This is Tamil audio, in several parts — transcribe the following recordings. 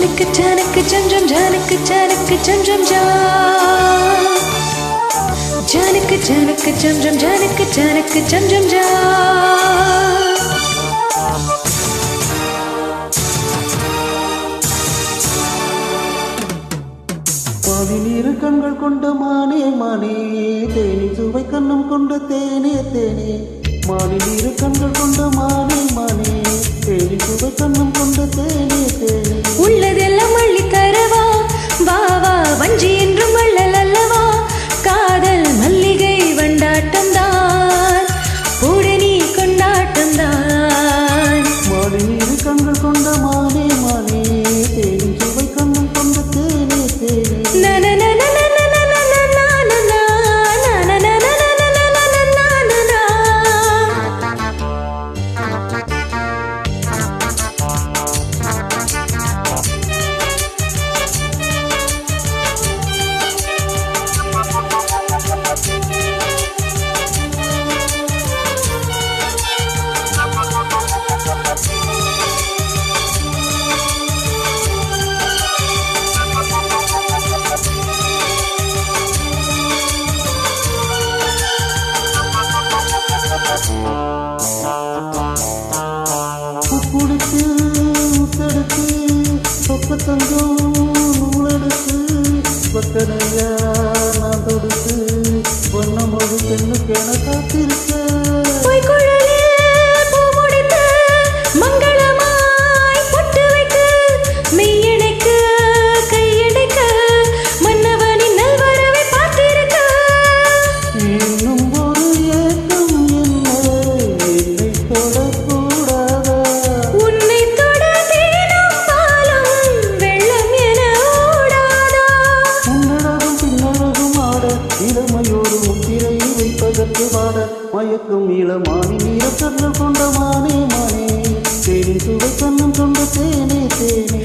ஜானுக்கு ஜானுக்கு ஜம் ஜம் ஜானுக்கு ஜானுக்கு ஜம் ஜம் ஜா ஜானுக்கு ஜானுக்கு ஜம் ஜம் ஜானுக்கு ஜானுக்கு ஜம் ஜம் ஜா பாதிநீர் கண்கள் கொண்ட மானே மானே தேனி சுவை கண்ணம் கொண்ட தேனே தேனே மாடிநீர் கண்கள் கொண்ட மானே மானே தேனி சுவை கண்ணம் கொண்ட தேனே தேனே உள்ளதெல்லாம் அள்ளி தரவா வா வா வஞ்சி என்றும் வள்ளல் அல்லவா காதல் மல்லிகை வண்டாட்டம் தான் உடனே கொண்டாட்டம் தான் மாடிநீர் கண்கள் கொண்ட மானே மானே தேனி சுவை கண்ணம் கொண்ட தேனே தேனே குடித்து முத்தெடுத்து சொக்க தங்கம் நூலெடுத்து பக்கனையா நான் தொடுத்து பொன்னம் ஒரு பெண்ணுக்கு என காத்திருக்க மயக்கும் இளமானி நீர கண்ணல் கொண்ட மானே மானே தேனி சுவை கண்ணம் கொண்ட தேனே தேனே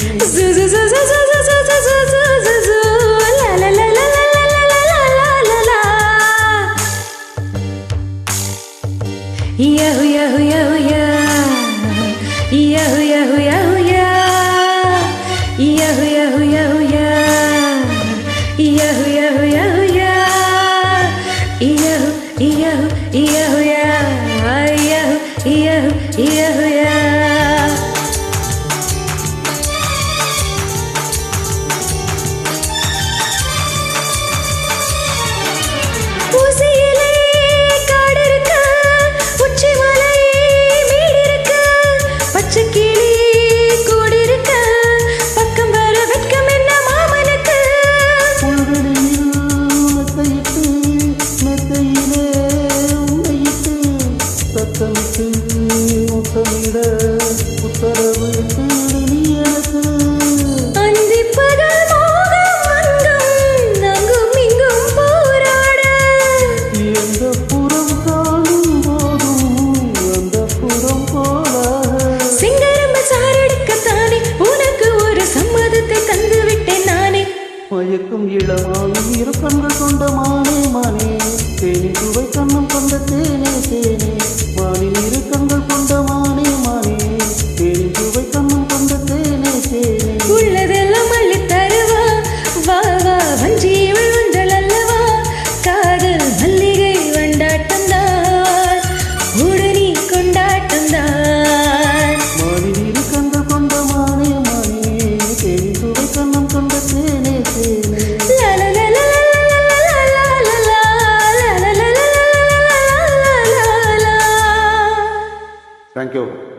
Yahoo yahoo yahoo yah Yahoo yahoo yahoo yah Yahoo yahoo yahoo yah Yahoo yahoo yahoo yah Yahoo yahoo yahoo yah Yahoo yahoo yahoo yah மயக்கும் இளமானி இரு கண்கள் கொண்ட மானே மானே தேனி சுவை கண்ணம் கொண்ட தேனே தேனே மானி இரு கண்கள் கொண்ட மானே மானே தேனி சுவை கண்ணம் கொண்ட தேனே தேனே உள்ளதெல்லாம் அள்ளி தருவா வா வா வஞ்சி விழுந்தல் அல்லவா காதல் மல்லிகை வண்டாட்டம் தான் உடனே கொண்டாட்டம் தான் மானி இரு கண்கள் கொண்ட மானே மானே தேனி சுவை கண்ணம் கொண்ட தேனே தேனே Thank you.